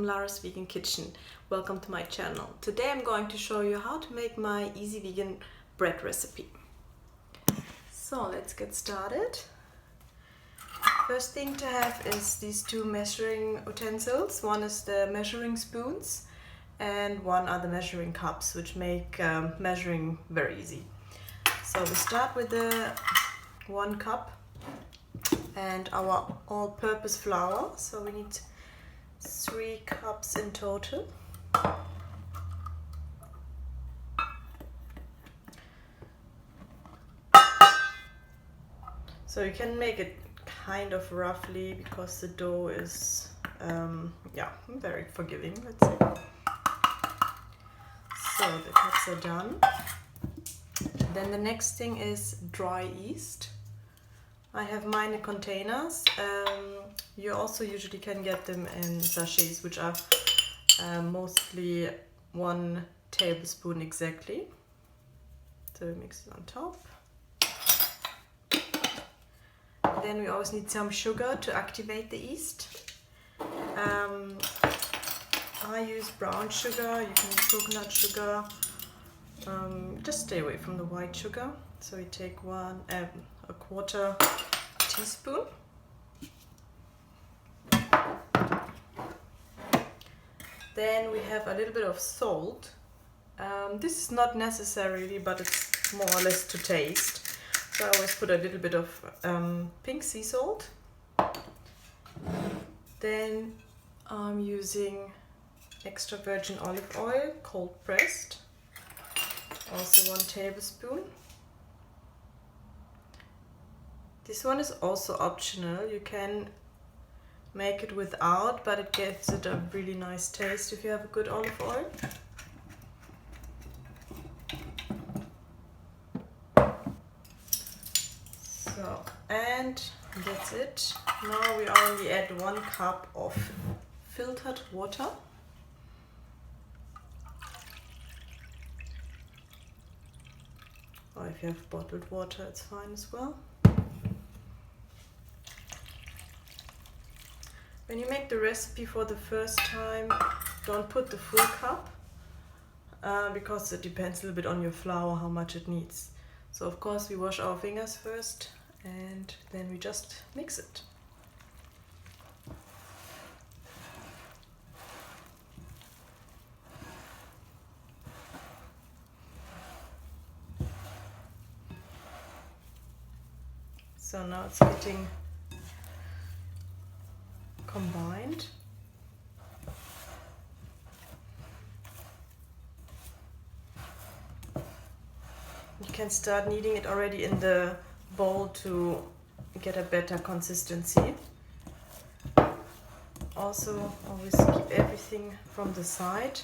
Lara's Vegan Kitchen. Welcome to my channel. Today I'm going to show you how to make my easy vegan bread recipe. So let's get started. First thing to have is these two measuring utensils. One is the measuring spoons and one are the measuring cups, which make measuring very easy. So we start with the 1 cup and our all-purpose flour. So we need 3 cups in total. So you can make it kind of roughly because the dough is very forgiving, let's say. So the cups are done. Then the next thing is dry yeast. I have mine in containers. You also usually can get them in sachets, which are mostly 1 tablespoon exactly. So we mix it on top. Then we always need some sugar to activate the yeast. I use brown sugar, you can use coconut sugar. Just stay away from the white sugar. So we take a 1/4 teaspoon. Then we have a little bit of salt. This is not necessarily, but it's more or less to taste. So I always put a little bit of pink sea salt. Then I'm using extra virgin olive oil, cold pressed. Also 1 tablespoon. This one is also optional. You can make it without, but it gives it a really nice taste if you have a good olive oil. So, and that's it. Now we only add 1 cup of filtered water. Or if you have bottled water, it's fine as well. When you make the recipe for the first time, don't put the full cup because it depends a little bit on your flour how much it needs. So of course we wash our fingers first and then we just mix it. So now it's getting combined. You can start kneading it already in the bowl to get a better consistency. Also, always keep everything from the side.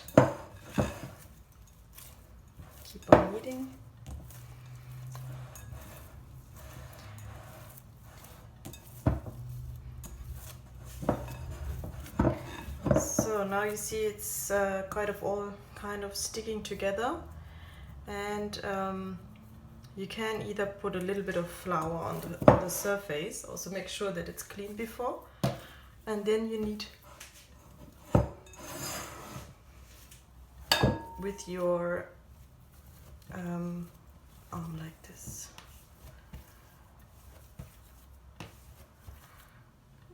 Keep on kneading. So now you see it's all kind of sticking together, and you can either put a little bit of flour on the surface. Also make sure that it's clean before, and then you knead with your arm like this.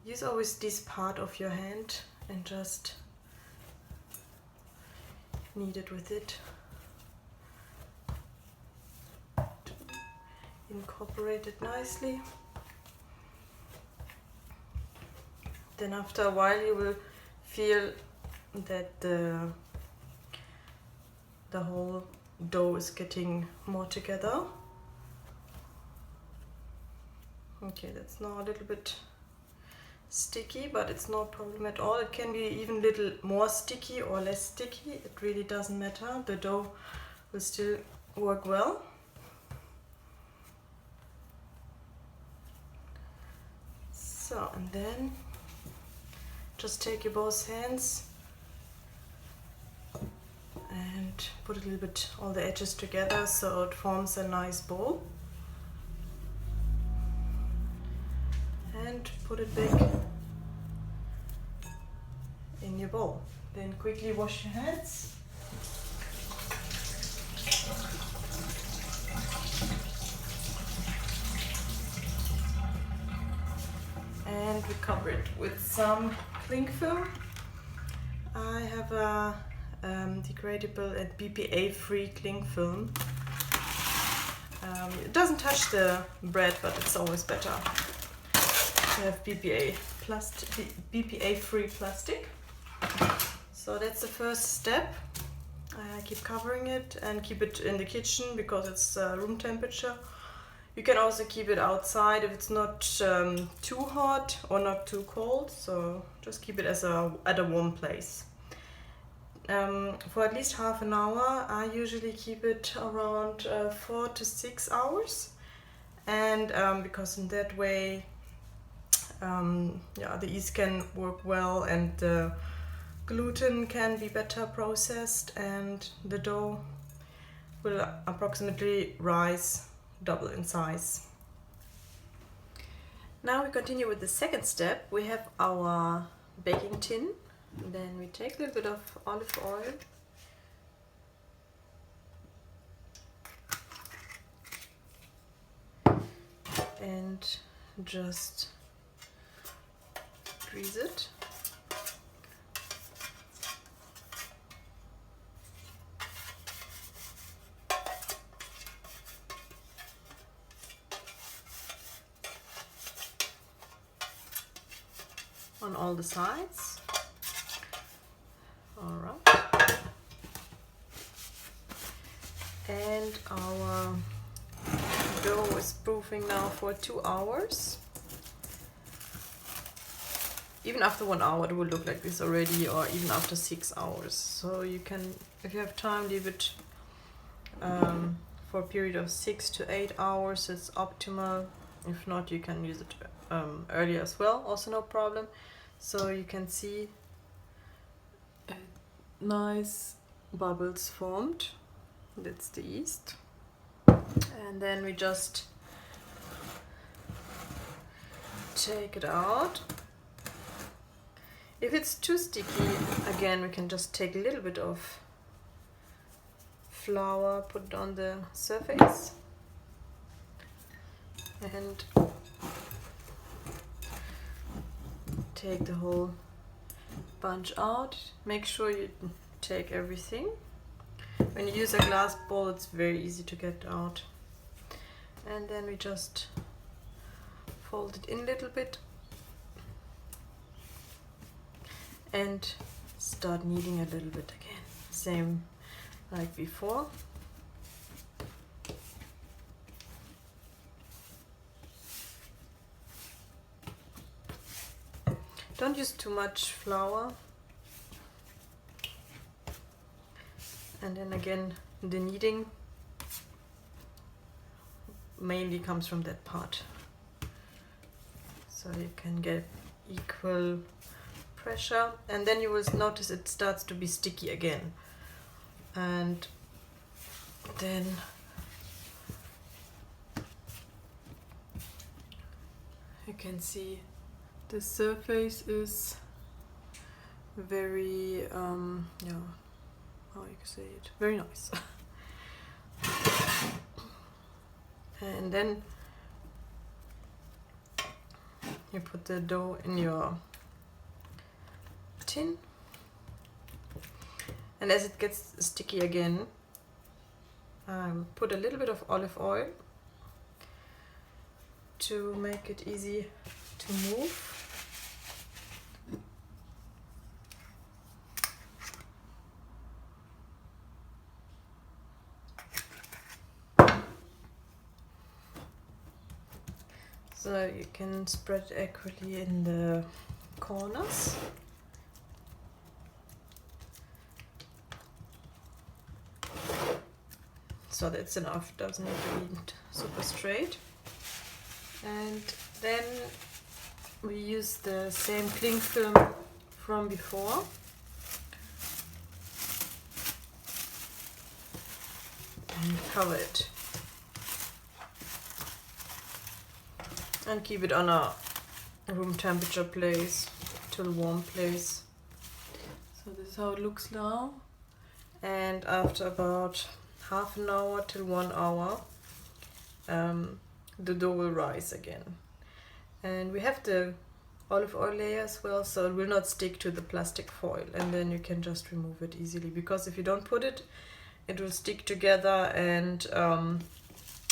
Use always this part of your hand and just knead it with it to incorporate it nicely. Then after a while you will feel that the whole dough is getting more together. Okay, that's now a little bit sticky, but it's no problem at all. It can be even a little more sticky or less sticky. It really doesn't matter. The dough will still work well. So, and then just take your both hands and put a little bit all the edges together so it forms a nice bowl. And put it back in your bowl. Then quickly wash your hands. And we cover it with some cling film. I have a degradable and BPA-free cling film. It doesn't touch the bread, but it's always better to have BPA-free plastic. So that's the first step. I keep covering it and keep it in the kitchen because it's room temperature. You can also keep it outside if it's not too hot or not too cold. So just keep it at a warm place. For at least half an hour. I usually keep it around 4 to 6 hours, and because in that way the yeast can work well and the gluten can be better processed and the dough will approximately rise double in size. Now we continue with the second step. We have our baking tin. Then we take a little bit of olive oil and just grease it. On all the sides. All right. And our dough is proofing now for 2 hours. Even after 1 hour it will look like this already, or even after 6 hours. So you can, if you have time, leave it for a period of 6 to 8 hours. It's optimal. If not, you can use it earlier as well, also no problem. So you can see nice bubbles formed. That's the yeast. And then we just take it out. If it's too sticky, again we can just take a little bit of flour, put it on the surface, and take the whole bunch out. Make sure you take everything. When you use a glass bowl, it's very easy to get out. And then we just fold it in a little bit and start kneading a little bit again. Same like before. Don't use too much flour. And then again, the kneading mainly comes from that part. So you can get equal pressure, and then you will notice it starts to be sticky again. And then you can see the surface is very how you say it, very nice. And then you put the dough in your tin, and as it gets sticky again, put a little bit of olive oil to make it easy to move. So you can spread equally in the corners. So that's enough, doesn't need to be super straight. And then we use the same cling film from before. And cover it. And keep it on a room temperature place, till warm place. So So this is how it looks now. And after about half an hour till 1 hour, the dough will rise again. And we have the olive oil layer as well, so it will not stick to the plastic foil, and then you can just remove it easily, because if you don't put it, it will stick together and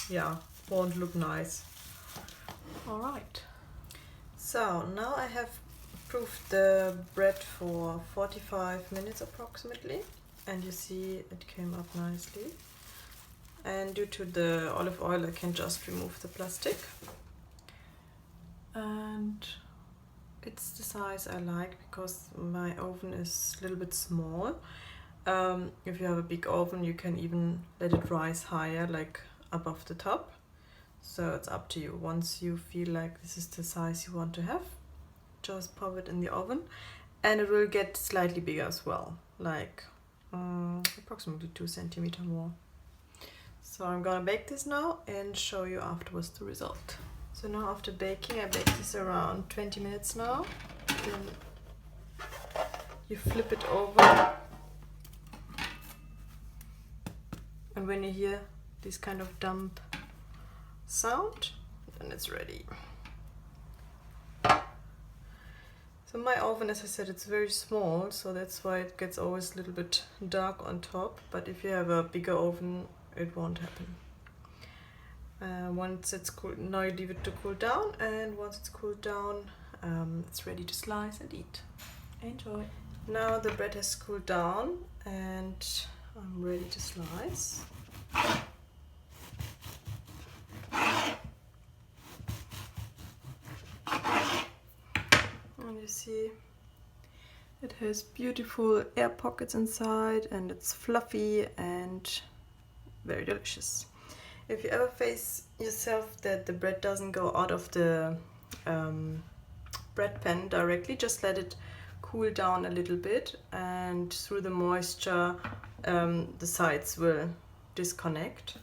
yeah, won't look nice. All right. So now I have proofed the bread for 45 minutes approximately, and you see it came up nicely. And due to the olive oil, I can just remove the plastic. And it's the size I like, because my oven is a little bit small. If you have a big oven, you can even let it rise higher, like above the top. So it's up to you. Once you feel like this is the size you want to have, just pop it in the oven, and it will get slightly bigger as well, like approximately 2 centimeters more. So I'm gonna bake this now and show you afterwards the result. So now after baking, I baked this around 20 minutes now. Then you flip it over, and when you hear this kind of dump sound, then it's ready. So my oven, as I said, it's very small, so that's why it gets always a little bit dark on top, but if you have a bigger oven, it won't happen. Once it's cool, now you leave it to cool down, and once it's cooled down, it's ready to slice and eat. Enjoy. Now the bread has cooled down and I'm ready to slice. And you see it has beautiful air pockets inside, and it's fluffy and very delicious. If you ever face yourself that the bread doesn't go out of the bread pan directly, just let it cool down a little bit, and through the moisture the sides will disconnect.